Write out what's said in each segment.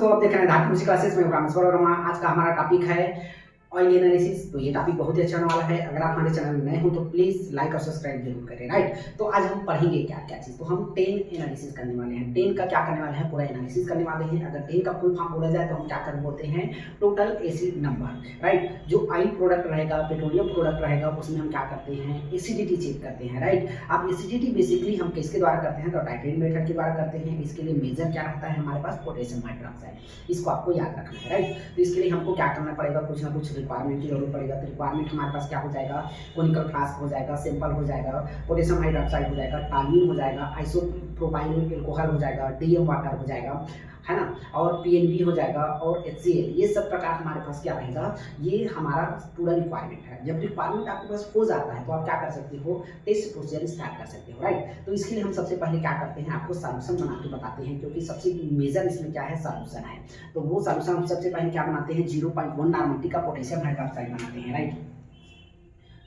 दोस्तों, आप देख रहे हैं धाकड़ कृषि क्लासेस में रामेश्वर वर्मा। आज का हमारा टॉपिक है ऑयल एनालिसिस। तो ये टॉपिक बहुत ही अच्छा होने वाला है। अगर आप हमारे चैनल में नए हो तो प्लीज लाइक और सब्सक्राइब जरूर करें, राइट। तो आज हम पढ़ेंगे क्या क्या चीज़। तो हम 10 एनालिसिस करने वाले हैं। 10 का क्या करने वाले हैं, पूरा एनालिसिस करने वाले हैं। अगर 10 का फुल फॉर्म बोला जाए तो हम क्या कर बोलते हैं, टोटल एसिड नंबर, राइट। जो ऑयल प्रोडक्ट रहेगा, पेट्रोलियम प्रोडक्ट रहेगा, उसमें हम क्या करते हैं, एसिडिटी चेक करते हैं, राइट। अब एसिडिटी बेसिकली हम किसके द्वारा करते हैं, तो टाइट्रेट मेथड के द्वारा करते हैं। इसके लिए मेजर क्या रहता है हमारे पास, पोटेशियम हाइड्रोक्साइड। इसको आपको याद रखना है, राइट। तो इसके लिए हमको क्या करना पड़ेगा, कुछ ना कुछ रिक्वायरमेंट की जरूरत पड़ेगा। तो रिक्वायरमेंट हमारे पास क्या हो जाएगा, कोनिकल फ्लास्क हो जाएगा, सैंपल हो जाएगा, पोटेशियम हाइड्रोक्साइड हो जाएगा, टॉल्यूइन हो जाएगा, आइसोप्रोपाइल एल्कोहल हो जाएगा, डीएम वाटर हो जाएगा, है ना, और पीएनबी हो जाएगा, और HCl। ये सब प्रकार हमारे पास क्या रहेगा, ये हमारा पूरा रिक्वायरमेंट है। जब रिक्वायरमेंट आपके पास हो जाता है तो आप क्या कर सकते हो, टेस्ट प्रोसीजर स्टार्ट कर सकते हो, राइट। तो इसके लिए हम सबसे पहले क्या करते हैं, आपको सॉल्यूशन बना के बताते हैं, क्योंकि सबसे मेजर इसमें क्या है, सॉल्यूशन है। तो वो सॉल्यूशन हम सबसे पहले क्या बनाते हैं, 0.1 नॉर्मलिटी का पोटेशियम हाइड्रोक्साइड बनाते हैं, राइट।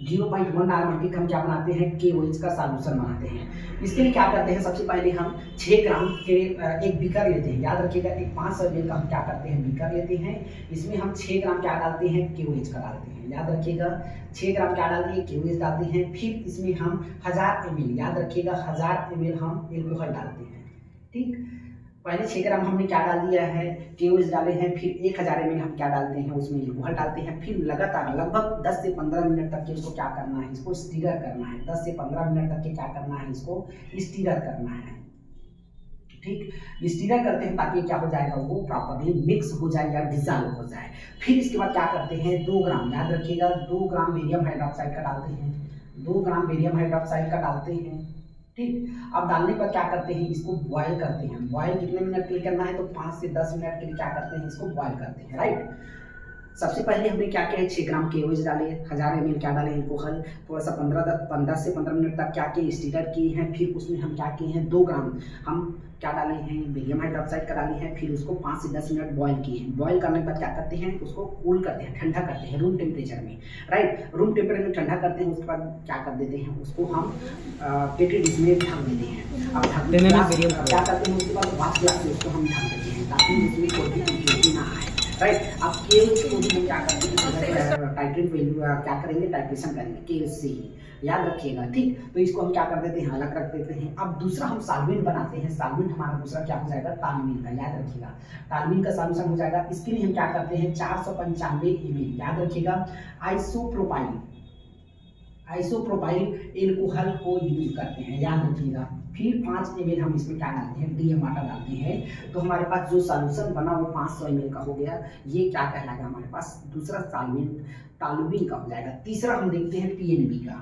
0.1 नॉर्मलिटी हम क्या बनाते हैं, KOH का सॉल्यूशन बनाते हैं। इसके लिए क्या करते हैं, सबसे पहले हम 6 ग्राम के एक बीकर लेते हैं। याद रखिएगा, एक 500 ml का हम क्या करते हैं, बीकर लेते हैं। इसमें हम 6 ग्राम क्या डालते हैं, KOH का डालते हैं। याद रखिएगा, 6 ग्राम क्या डालते हैं, KOH डालते हैं। फिर इसमें हम 1000 ml, याद रखिएगा 1000 ml हम एल्कोहल डालते हैं, ठीक। पहले 6 ग्राम हमने क्या डाल दिया है, KOH डाले हैं। फिर 1000 ml हम क्या डालते हैं, उसमें एल्कोहल डालते हैं। फिर लगातार लगभग 10 से 15 मिनट तक के इसको क्या करना है, इसको स्टीरर करना है। 10 से 15 मिनट तक के क्या करना है, इसको स्टीरर करना है, ठीक। स्टीरर करते हैं ताकि क्या हो जाएगा, वो प्रॉपर्ली मिक्स हो जाए या डिजॉल्व हो जाए। फिर इसके बाद क्या करते हैं, 2 ग्राम, याद रखिएगा 2 ग्राम बेरियम हाइड्रोक्साइड का डालते हैं। 2 ग्राम बेरियम हाइड्रोक्साइड का डालते हैं, ठीक। अब डालने पर क्या करते हैं, इसको बॉयल करते हैं। बॉयल कितने मिनट के लिए करना है, तो 5 से 10 मिनट के लिए क्या करते हैं, इसको बॉयल करते हैं, राइट। सबसे पहले हमने क्या किया है, 6 ग्राम KOH डाले, 1000 ml क्या डाले, एल्कोहल, थोड़ा सा 15 से 15 मिनट तक क्या किए, स्टीरर किए हैं। फिर उसमें हम क्या किए हैं, 2 ग्राम हम क्या डाले हैं, बेरियम हाइड्रोक्साइड का डाले हैं। फिर उसको 5 से 10 मिनट बॉयल किए हैं। बॉयल करने के बाद क्या करते हैं, उसको कूल करते हैं, ठंडा करते हैं रूम टेम्परेचर में, राइट। रूम टेम्परेचर में ठंडा करते हैं। उसके बाद क्या कर देते हैं, उसको हम पेटी डिश में ढक देते हैं। अब ढकने के बाद क्या करते हैं, उसके बाद वाश ग्लास से उसको हम ढक देते हैं ताकि उसमें कोई भी इम्प्योरिटी ना आए, राइट। अब KOH को भी हम क्या करते हैं, टाइट्रेट वैल्यू क्या करेंगे, टाइट्रेशन करेंगे KOH से ही, याद रखिएगा, ठीक। तो इसको हम क्या कर देते हैं, अलग रख देते हैं। अब दूसरा हम सॉल्वेंट बनाते हैं। सॉल्वेंट हमारा दूसरा क्या हो जाएगा, टॉल्यूइन का, याद रखिएगा टॉल्यूइन का सॉल्यूशन हो जाएगा। इसके लिए हम क्या करते हैं, 495 ml, याद रखिएगा आइसोप्रोपाइल एल्कोहल को यूज करते हैं, याद रखिएगा। फिर 5 ml हम इसमें क्या डालते हैं, डीएम वाटर डालते हैं। तो हमारे पास जो सॉल्यूशन बना वो 500 ml का हो गया। ये क्या कहलाएगा, हमारे पास दूसरा सॉल्वेंट टॉल्यूइन का हो जाएगा। तीसरा हम देखते हैं पीएनबी का।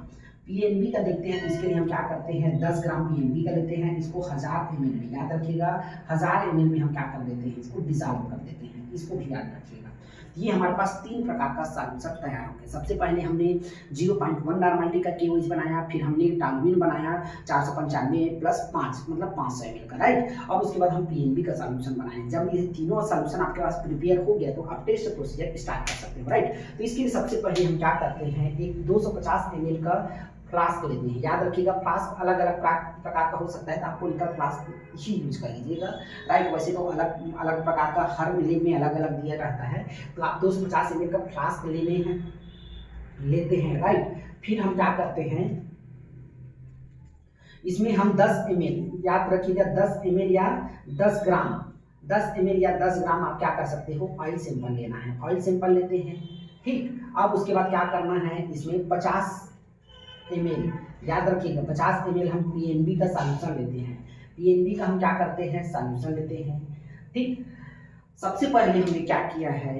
पीएनबी का देखते हैं, तो इसके लिए हम क्या करते हैं, 10 ग्राम पीएनबी का लेते हैं। इसको 1000 ml में, याद रखिएगा 1000 ml में हम क्या कर देते हैं, इसको डिसॉल्व कर देते हैं। इसको भी याद रखिएगा। ये हमारे पास 3 प्रकार का सॉल्यूशन तैयार हो गया। सबसे पहले हमने 0.1 नॉर्मलिटी का KOH बनाया। फिर हमने टॉल्यूइन बनाया 495 प्लस 5 मतलब 500 ml का, राइट। अब उसके बाद हम पीएनबी का सॉल्यूशन बनाए। जब ये तीनों सॉल्यूशन आपके पास प्रिपेयर हो गया तो आप टेस्ट प्रोसीजर स्टार्ट कर सकते हो, राइट। तो इसके लिए सबसे पहले हम क्या करते हैं, एक 250 ml का फ्लास्क लेते हैं। याद रखिएगा फ्लास्क अलग अलग प्रकार का हो सकता है, तो आपको इनका फ्लास्क ही यूज कर लीजिएगा, राइट। वैसे तो अलग अलग प्रकार का हर मिले में अलग अलग दिया रहता है। तो आप 250 ml का फ्लास्क लेते हैं, राइट। फिर हम क्या करते हैं, इसमें हम 10 ml, याद रखिएगा 10 ml या 10 ग्राम 10 ml या 10 ग्राम आप क्या कर सकते हो, ऑयल सैंपल लेना है। ऑयल सैंपल लेते हैं, ठीक। अब उसके बाद क्या करना है, इसमें 50 ml, याद रखिएगा 50 ml हम पीएनबी का सॉल्यूशन लेते हैं। पीएनबी का हम क्या करते हैं, सॉल्यूशन लेते हैं, ठीक। सबसे पहले हमने क्या किया है,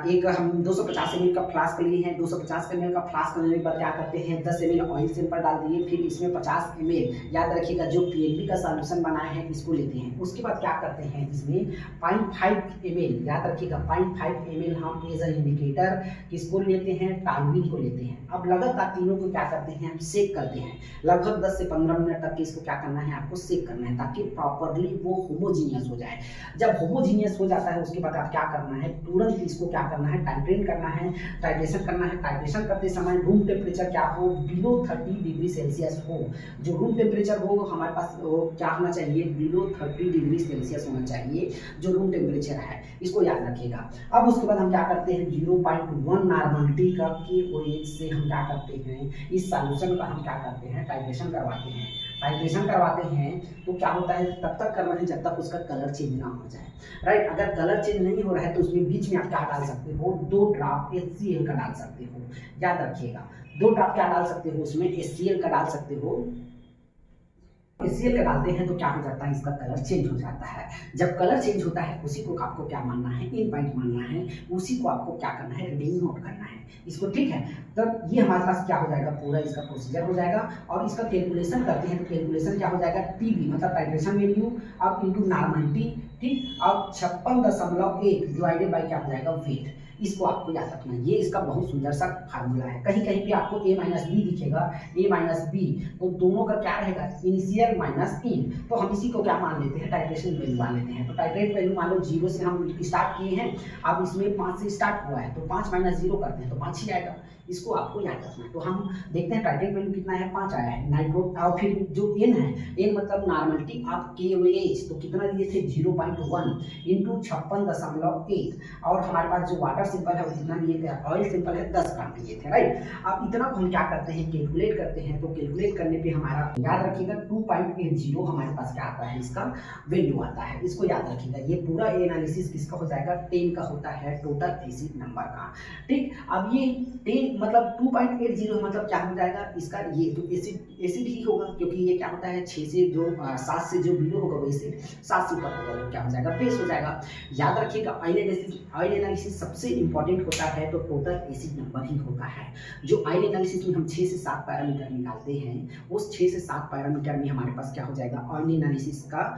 एक हम 250 ml का फ्लास्क लिए हैं। 250 ml का फ्लास्क लेने के बाद क्या करते हैं, 10 ml ऑयल सैंपल डाल दिए। फिर इसमें 50 ml, याद रखिएगा जो पीएनबी का सॉल्यूशन बनाए हैं इसको लेते हैं। उसके बाद क्या करते हैं, इसमें 0.5 ml, याद रखिएगा 0.5 ml हम एज अ इंडिकेटर किसको लेते हैं, टॉल्यूइन को लेते हैं। अब लगातार तीनों को क्या करते हैं, हम सेक करते हैं। लगभग 10 से 15 मिनट तक इसको क्या करना है, आपको सेक करना है ताकि प्रॉपरली वो होमोजीनियस हो जाए। जब होमोजीनियस हो जाता है उसके बाद आप क्या करना है, तुरंत इसको क्या करना है, टाइट्रेट करना है, टाइट्रेशन करना है। टाइट्रेशन करते समय रूम टेम्परेचर क्या हो, बिलो 30 डिग्री सेल्सियस हो। जो रूम टेम्परेचर हो हमारे पास वो क्या होना चाहिए, बिलो 30 डिग्री सेल्सियस होना चाहिए जो रूम टेम्परेचर है, इसको याद रखिएगा। अब उसके बाद हम क्या करते हैं, 0.1 नॉर्मलिटी की OH से हम क्या करते हैं, इस सॉल्यूशन का हम क्या करते हैं, टाइट्रेशन करवाते हैं। टाइट्रेशन करवाते हैं तो क्या होता है, तब तक करना है जब तक उसका कलर चेंज ना हो जाए, राइट। अगर कलर चेंज नहीं हो रहा है तो उसमें बीच में आप क्या डाल सकते हो, 2 ड्रॉप HCl का डाल सकते हो, याद रखिएगा। 2 ड्रॉप क्या डाल सकते हो, उसमें HCl का डाल सकते हो। HCl का डालते हैं तो क्या हो जाता है, इसका कलर चेंज हो जाता है। जब कलर चेंज होता है उसी को आपको क्या मानना है, इन पॉइंट मानना है, उसी को आपको क्या करना है, रीडिंग नोट करना है इसको, ठीक है। तब ये हमारे पास क्या हो जाएगा, पूरा इसका प्रोसीजर हो जाएगा। और इसका कैलकुलेशन करते हैं तो कैलकुलेशन क्या हो जाएगा, TB मतलब टाइट्रेशन वैल्यू अब इंटू नॉर्मलिटी, ठीक। अब 56.1 डिवाइडेड बाई क्या हो जाएगा, वेट। इसको आपको याद रखना है, ये इसका बहुत सुंदर सा फार्मूला है। कहीं कहीं पे आपको A-B दिखेगा, A-B, तो दोनों का क्या रहेगा, इनिशियल माइनस इन। तो हम इसी को क्या मान लेते हैं, टाइट्रेशन वैल्यू मान लेते हैं। तो टाइट्रेट वैल्यू मान लो 0 से हम स्टार्ट किए हैं, अब इसमें 5 से स्टार्ट हुआ है तो 5 माइनस 0 करते हैं तो 5 ही आएगा। इसको आपको याद रखना है। तो हम देखते हैं टाइट्रेट वैल्यू कितना है, 5 आया है। नाइट्रो और फिर जो N है, N मतलब नॉर्मलिटी आप KOH तो कितना दिए थे, 0.1 इंटू 56.1, और हमारे पास जो वाटर सिंपल है वो कितना दिए थे, ऑयल सिंपल है 10 ग्राम दिए थे, राइट। अब इतना को हम क्या करते हैं, कैलकुलेट करते हैं। तो कैलकुलेट करने पे हमारा याद रखिएगा 2.80 हमारे पास क्या आता है, इसका वैल्यू आता है, इसको याद रखिएगा। ये पूरा एनालिसिस किसका हो जाएगा, 10 का होता है, टोटल एसिड नंबर का, ठीक। अब ये 10 मतलब 2.80 मतलब क्या हो जाएगा, इसका ये तो एसिड ही होगा, क्योंकि ये क्या होता है 6 से जो 7 से जो बिलो होगा वो एसिड, 7 से ऊपर होगा वो क्या हो जाएगा, बेस हो जाएगा। याद रखिएगा ऑयल एनालिसिस सबसे इंपॉर्टेंट होता है तो टोटल एसिड नंबर ही होता है। जो ऑयल एनालिसिस में हम 6 से 7 पैरामीटर निकालते हैं, उस 6 से 7 पैरामीटर में हमारे पास क्या हो जाएगा, ऑयल एनालिसिस का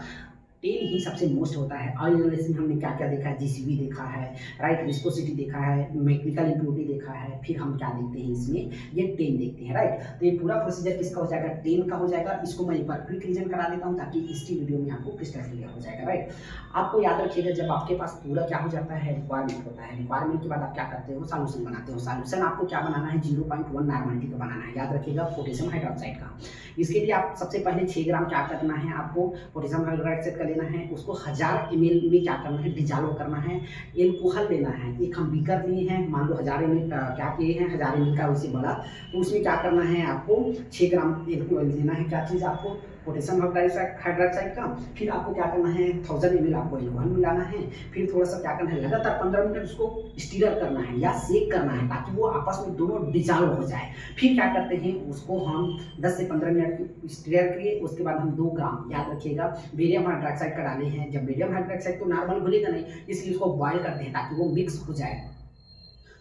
10 ही सबसे मोस्ट होता है। ऑयल एनालिसिस में हमने क्या क्या देखा है, GCV देखा है, राइट, विस्कोसिटी देखा है, मैकेनिकल इम्प्योरिटी देखा है, फिर हम क्या देखते हैं इसमें, ये 10 देखते हैं, राइट। तो ये पूरा प्रोसीजर किसका हो जाएगा, 10 का हो जाएगा। इसको मैं एक बार क्विक रिवीजन करा देता हूँ ताकि इसकी वीडियो में आपको क्रिस्टल क्लियर हो जाएगा, राइट। आपको याद रखिएगा जब आपके पास पूरा क्या हो जाता है, रिक्वायरमेंट होता है, रिक्वायरमेंट के बाद आप क्या करते हो, सॉल्यूशन बनाते हो। सॉल्यूशन आपको क्या बनाना है, 0.1 नॉर्मलिटी का बनाना है, याद रखिएगा, पोटेशियम हाइड्रोक्साइड का। इसके लिए आप सबसे पहले 6 ग्राम क्या करना है, आपको पोटेशियम हाइड्रोक्साइड का लेना है, उसको 1000 ml में क्या करना है, डिजॉल्व करना है। एल्कोहल लेना है, एक हम बीकर लिए हैं, मान लो 1000 ml क्या किए हैं, 1000 ml का उससे बड़ा, तो उसमें क्या करना है, आपको 6 ग्राम एल्कोहल लेना है। क्या चीज़, आपको पोटेशियम हाइड्रोक्साइड का। फिर आपको क्या करना है, 1000 ml आपको एल्कोहल मिलाना है। फिर थोड़ा सा क्या करना है, लगातार 15 मिनट उसको स्टीरर करना है या सेक करना है ताकि वो आपस में दोनों डिजॉल्व हो जाए। फिर क्या करते हैं, उसको हम 10 से 15 मिनट स्टीरर किए, उसके बाद हम 2 ग्राम, याद रखिएगा, बेरियम हाइड्रोक्साइड का डाले हैं। जब बेरियम हाइड्रोक्साइड तो नॉर्मल घुलेगा नहीं, इसलिए उसको बॉयल करते हैं ताकि वो मिक्स हो जाए।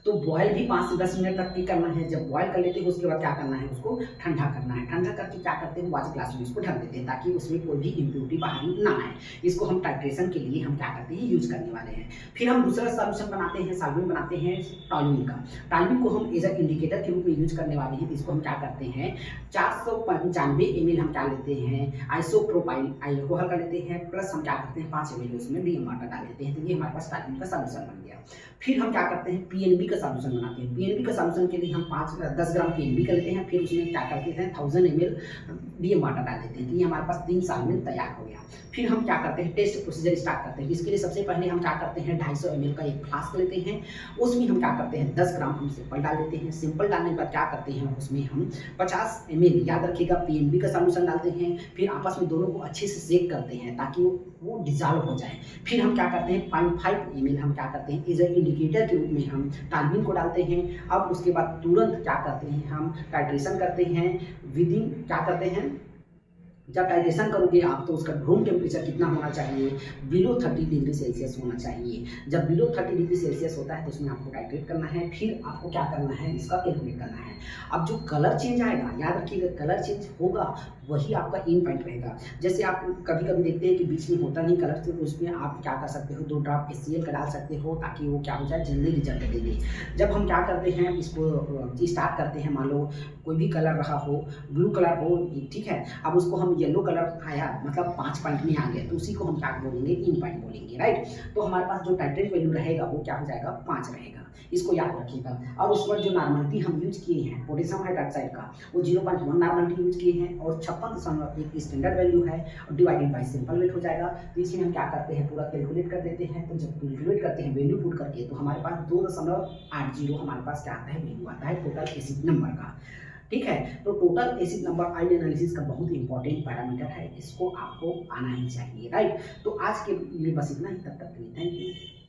तो बॉयल भी 5 से 10 मिनट तक की करना है। जब बॉयल कर लेते हैं उसके बाद क्या करना है, उसको ठंडा करना है। ठंडा करके क्या करते हैं, वाच ग्लास में इसको ढक देते हैं ताकि उसमें कोई भी इम्प्योरिटी बाहर ना आए। इसको हम टाइट्रेशन के लिए हम क्या करते हैं, यूज करने वाले हैं। फिर हम दूसरा सॉल्यूशन बनाते हैं, सॉल्वेंट बनाते हैं टॉल्यूइन का। टॉल्यूइन को हम एज अ इंडिकेटर के रूप में यूज करने वाले हैं। इसको हम क्या करते हैं, 495 ml हम क्या लेते हैं, आइसोप्रोपाइल अल्कोहल का लेते हैं, प्लस हम क्या करते हैं 5 ml उसमें DM वाटर डाल देते हैं। तो ये हमारे पास टॉल्यूइन का सॉल्यूशन बन गया। फिर हम क्या करते हैं, PNB का सॉल्यूशन बनाते हैं। PNB का सॉल्यूशन के लिए हम 10 ग्राम PNB का लेते हैं, फिर उसमें क्या करते हैं 1000 ml DM वाटर डाल देते हैं। तो ये हमारे पास 3 सॉल्वेंट तैयार हो गया। फिर हम क्या करते हैं, टेस्ट प्रोसीजर स्टार्ट करते हैं। इसके लिए सबसे पहले हम क्या करते हैं, 250 ml का एक फ्लास्क लेते हैं, उसमें हम क्या करते हैं 10 ग्राम हम सिंपल डाल देते हैं। सिंपल डालने के बाद क्या करते हैं, उसमें हम 50 ml, याद रखिएगा, PNB का सॉल्यूशन डालते हैं। फिर आपस में दोनों को अच्छे से सेक करते हैं ताकि वो डिजॉल्व हो जाए। फिर हम क्या करते हैं 0.5 ml हम क्या करते हैं, एज ए इंडिकेटर के रूप में हम टॉल्यूइन को डालते हैं। अब उसके बाद तुरंत क्या करते हैं, हम टाइट्रेशन करते हैं। विदिन क्या करते हैं, जब टाइट्रेशन करोगे आप तो उसका रूम टेम्परेचर कितना होना चाहिए, बिलो 30 डिग्री सेल्सियस होना चाहिए। जब बिलो 30 डिग्री सेल्सियस होता है तो उसमें आपको टाइट्रेट करना है। फिर आपको क्या करना है, इसका कैलकुलेट करना है। अब जो कलर चेंज आएगा, याद रखिएगा, कलर चेंज होगा वही आपका इन पॉइंट रहेगा। जैसे आप कभी कभी देखते हैं कि बीच में होता नहीं कलर, तो उसमें आप क्या कर सकते हो, 2 ड्रॉप HCl का डाल सकते हो ताकि वो क्या हो जाए, जल्दी रिजल्ट दे दे। जब हम क्या करते हैं, इसको स्टार्ट करते हैं, मान लो कोई भी कलर रहा हो, ब्लू कलर हो, ठीक है। अब उसको हम येलो कलर आया मतलब 5 पॉइंट में आ गया तो उसी को हम क्या बोलेंगे, इन पॉइंट बोलेंगे, राइट। तो हमारे पास जो टाइट्रेट वैल्यू रहेगा वो क्या हो जाएगा, 5 रहेगा, इसको याद रखिएगा। और उस पर जो नॉर्मलिटी हम यूज किए हैं पोटेशियम हाइड्रोक्साइड का वो 0.1 नॉर्मलिटी यूज किए हैं और 56.1 स्टैंडर्ड वैल्यू है और डिवाइडेड बाय सिंपल वेट हो जाएगा। तो इसमें हम क्या करते हैं, पूरा कैलकुलेट कर देते हैं। तो जब कैलकुलेट करते हैं वैल्यू पुट करके तो हमारे पास 2.80 हमारे पास क्या आता है, वैल्यू आता है टोटल एसिड नंबर का, ठीक है। तो total acid number oil analysis का बहुत इंपॉर्टेंट पैरामीटर है, इसको आपको आना ही चाहिए, राइट। तो आज के लिए बस इतना ही, तब तक के लिए थैंक यू।